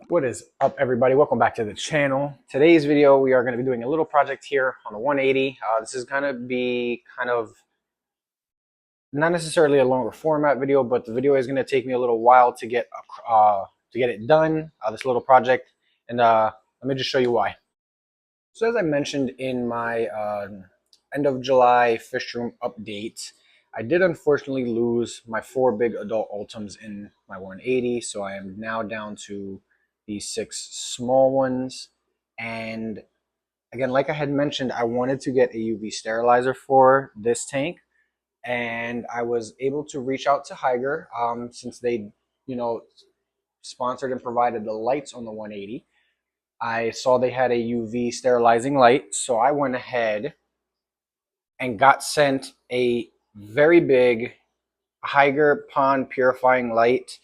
What is up, everybody? Welcome back to the channel. Today's video, we are going to be doing a little project here on the 180. This is going to be kind of not necessarily a longer format video, but the video is going to take me a little while to get it done. This little project, and let me just show you why. So, as I mentioned in my end of July fish room update, I did unfortunately lose my 4 big adult ultims in my 180, so I am now down to these 6 small ones. And again, like I had mentioned, I wanted to get a UV sterilizer for this tank, and I was able to reach out to Higer since they, sponsored and provided the lights on the 180. I saw they had a UV sterilizing light, so I went ahead and got sent a very big Higer pond purifying light.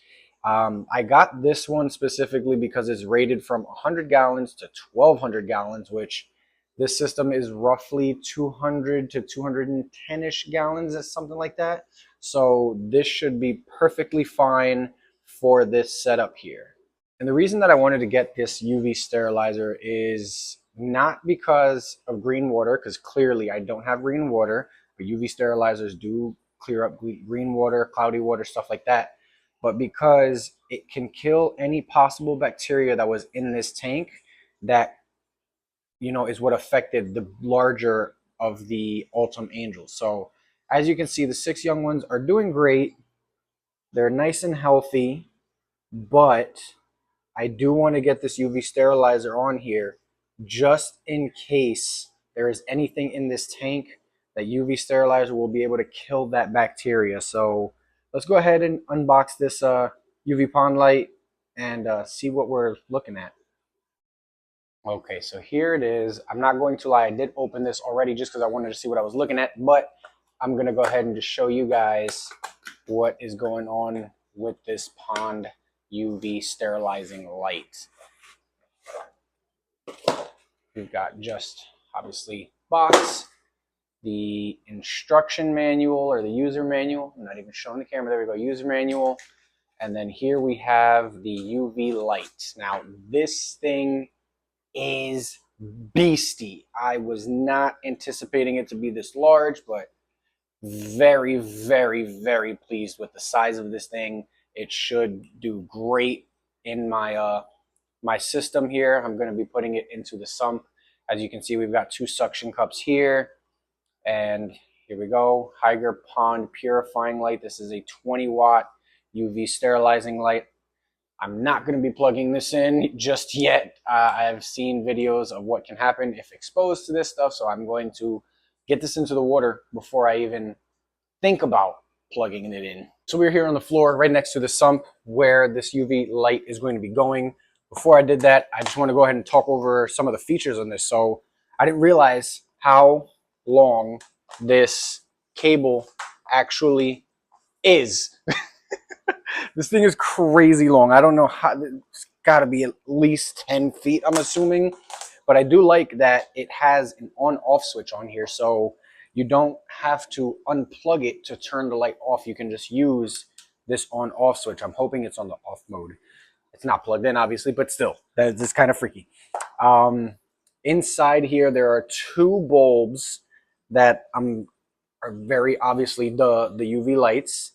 I got this one specifically because it's rated from 100 gallons to 1200 gallons, which this system is roughly 200 to 210-ish gallons, something like that. So this should be perfectly fine for this setup here. And the reason that I wanted to get this UV sterilizer is not because of green water, because clearly I don't have green water, but UV sterilizers do clear up green water, cloudy water, stuff like that. But because it can kill any possible bacteria that was in this tank that, is what affected the larger of the Ultim Angels. So as you can see, the 6 young ones are doing great. They're nice and healthy, but I do want to get this UV sterilizer on here just in case there is anything in this tank. That UV sterilizer will be able to kill that bacteria. So let's go ahead and unbox this UV pond light and see what we're looking at. Okay, so here it is. I'm not going to lie, I did open this already just because I wanted to see what I was looking at, but I'm going to go ahead and just show you guys what is going on with this pond UV sterilizing light. We've got just obviously box, the instruction manual or the user manual. I'm not even showing the camera. There we go, user manual. And then here we have the UV light. Now this thing is beastie. I was not anticipating it to be this large, but very, very, very pleased with the size of this thing. It should do great in my my system here. I'm going to be putting it into the sump. As you can see, we've got 2 suction cups here, and here we go. Higer Pond Purifying Light. This is a 20-watt UV sterilizing light. I'm not going to be plugging this in just yet. I've seen videos of what can happen if exposed to this stuff, so I'm going to get this into the water before I even think about plugging it in. So we're here on the floor right next to the sump where this UV light is going to be going. Before I did that, I just want to go ahead and talk over some of the features on this. So I didn't realize how long this cable actually is. This thing is crazy long. I don't know how, it's got to be at least 10 feet, I'm assuming. But I do like that it has an on-off switch on here, so you don't have to unplug it to turn the light off. You can just use this on-off switch. I'm hoping it's on the off mode. It's not plugged in, obviously, but still, that's kind of freaky. Inside here, there are 2 bulbs that are very obviously the UV lights.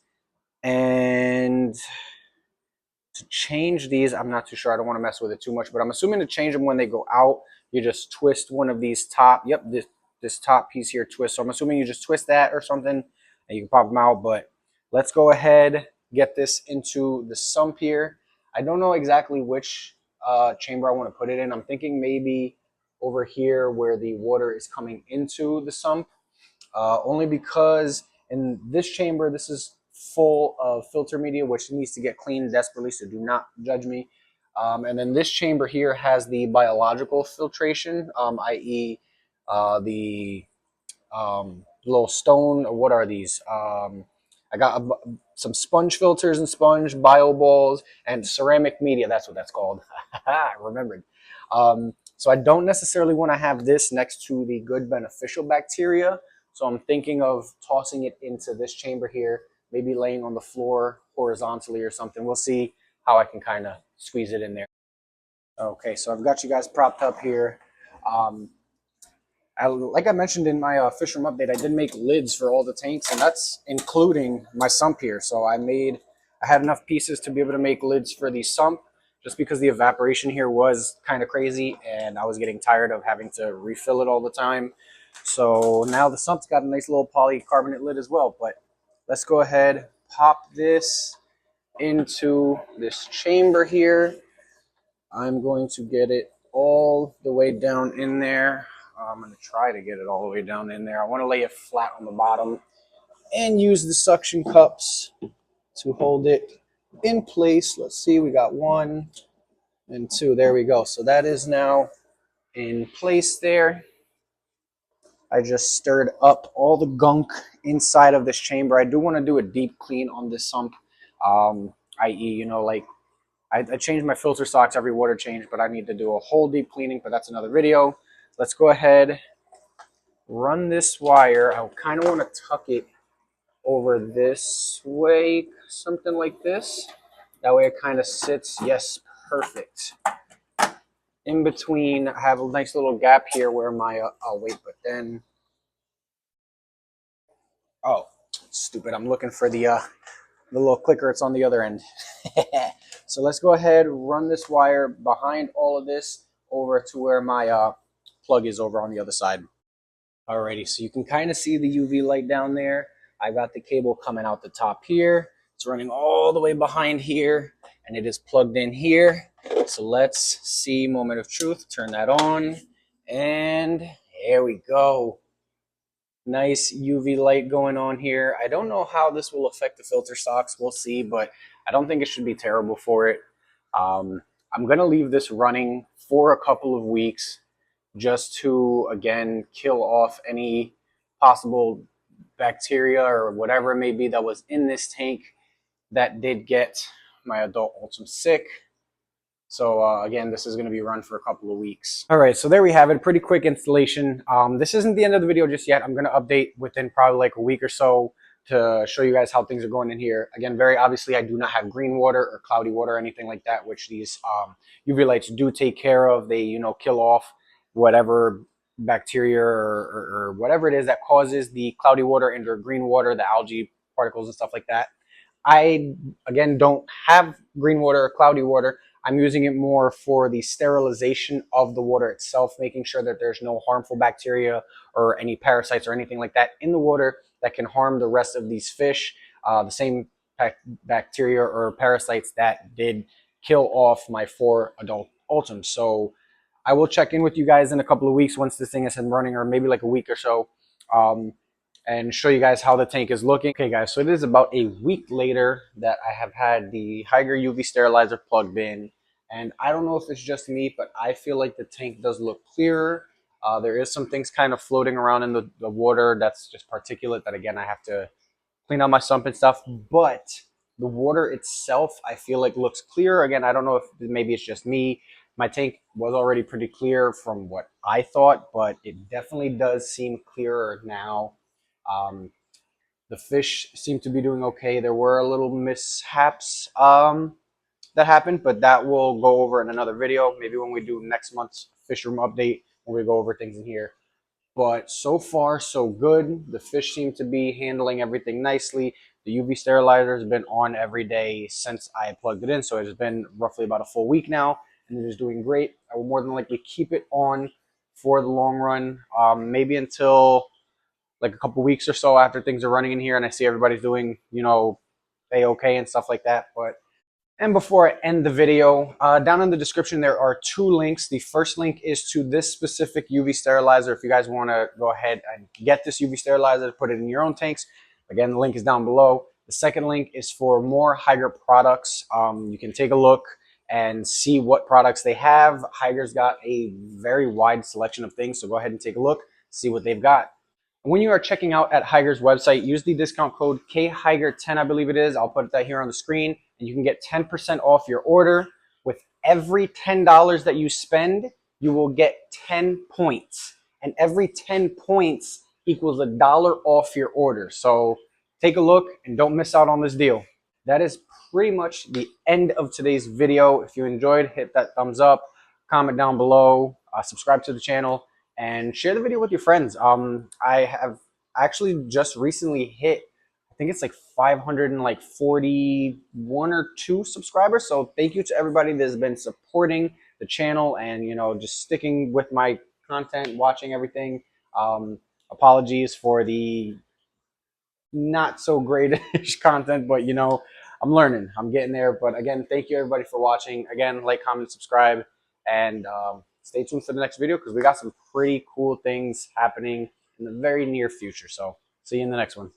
And to change these, I'm not too sure. I don't want to mess with it too much, but I'm assuming to change them when they go out, you just twist one of these top. Yep, this top piece here twists. So I'm assuming you just twist that or something, and you can pop them out. But let's go ahead, get this into the sump here. I don't know exactly which chamber I want to put it in. I'm thinking maybe over here where the water is coming into the sump, only because in this chamber, this is full of filter media, which needs to get cleaned desperately, so do not judge me. And then this chamber here has the biological filtration, i.e. The little stone, or what are these? I got some sponge filters and sponge bio balls and ceramic media. That's what that's called. I remembered. So I don't necessarily want to have this next to the good beneficial bacteria. So I'm thinking of tossing it into this chamber here, maybe laying on the floor horizontally or something. We'll see how I can kind of squeeze it in there. Okay, so I've got you guys propped up here. Um, like I mentioned in my fish room update, I did make lids for all the tanks, and that's including my sump here. So I had enough pieces to be able to make lids for the sump, just because the evaporation here was kind of crazy, and I was getting tired of having to refill it all the time. So now the sump's got a nice little polycarbonate lid as well. But let's go ahead, pop this into this chamber here. I'm going to get it all the way down in there. I'm going to try to get it all the way down in there. I want to lay it flat on the bottom and use the suction cups to hold it in place. Let's see, we got 1 and 2. There we go. So that is now in place there. I just stirred up all the gunk inside of this chamber. I do want to do a deep clean on this sump, i.e., like I change my filter socks every water change, but I need to do a whole deep cleaning, but that's another video. Let's go ahead, run this wire. I kind of want to tuck it over this way, something like this. That way it kind of sits, yes, perfect. In between, I have a nice little gap here where my, oh wait, but then, oh, stupid, I'm looking for the little clicker. It's on the other end. So let's go ahead, run this wire behind all of this over to where my plug is over on the other side. Alrighty, so you can kind of see the UV light down there. I got the cable coming out the top here. It's running all the way behind here, and it is plugged in here. So let's see, moment of truth, turn that on, and here we go. Nice UV light going on here. I don't know how this will affect the filter socks. We'll see, but I don't think it should be terrible for it. I'm going to leave this running for a couple of weeks just to, again, kill off any possible bacteria or whatever it may be that was in this tank that did get my adult Ultim sick. So again, this is going to be run for a couple of weeks. All right, so there we have it. Pretty quick installation. This isn't the end of the video just yet. I'm going to update within probably like a week or so to show you guys how things are going in here. Again, very obviously, I do not have green water or cloudy water or anything like that, which these UV lights do take care of. They, kill off whatever bacteria or whatever it is that causes the cloudy water into green water, the algae particles and stuff like that. I, again, don't have green water or cloudy water. I'm using it more for the sterilization of the water itself, making sure that there's no harmful bacteria or any parasites or anything like that in the water that can harm the rest of these fish. The same bacteria or parasites that did kill off my 4 adult Ultims. So I will check in with you guys in a couple of weeks once this thing is running, or maybe like a week or so. And show you guys how the tank is looking. Okay guys, so it is about a week later that I have had the Hygger UV sterilizer plugged in, and I don't know if it's just me, but I feel like the tank does look clearer. There is some things kind of floating around in the water that's just particulate that, again, I have to clean out my sump and stuff, but the water itself I feel like looks clear. Again, I don't know if maybe it's just me. My tank was already pretty clear from what I thought, but it definitely does seem clearer now. The fish seem to be doing okay. There were a little mishaps that happened, but that we'll go over in another video. Maybe when we do next month's fish room update, when we go over things in here. But so far, so good. The fish seem to be handling everything nicely. The UV sterilizer has been on every day since I plugged it in, so it's been roughly about a full week now, and it is doing great. I will more than likely keep it on for the long run, maybe until like a couple weeks or so after things are running in here and I see everybody's doing, A-okay and stuff like that. And before I end the video, down in the description there are 2 links. The first link is to this specific UV sterilizer. If you guys want to go ahead and get this UV sterilizer, put it in your own tanks. Again, the link is down below. The second link is for more Hygger products. You can take a look and see what products they have. Hygger's got a very wide selection of things, so go ahead and take a look, see what they've got. When you are checking out at Hygger's website, use the discount code KHYGER10, I believe it is. I'll put that here on the screen, and you can get 10% off your order. With every $10 that you spend, you will get 10 points. And every 10 points equals $1 off your order. So take a look and don't miss out on this deal. That is pretty much the end of today's video. If you enjoyed, hit that thumbs up. comment down below, subscribe to the channel, and share the video with your friends. I have actually just recently hit, I think it's like 541 or 2 subscribers. So thank you to everybody that's been supporting the channel and, you know, just sticking with my content, watching everything. Apologies for the not so great-ish content, but you know, I'm learning, I'm getting there. But again, thank you everybody for watching. Again, like, comment, subscribe, and stay tuned for the next video because we got some pretty cool things happening in the very near future. So see you in the next one.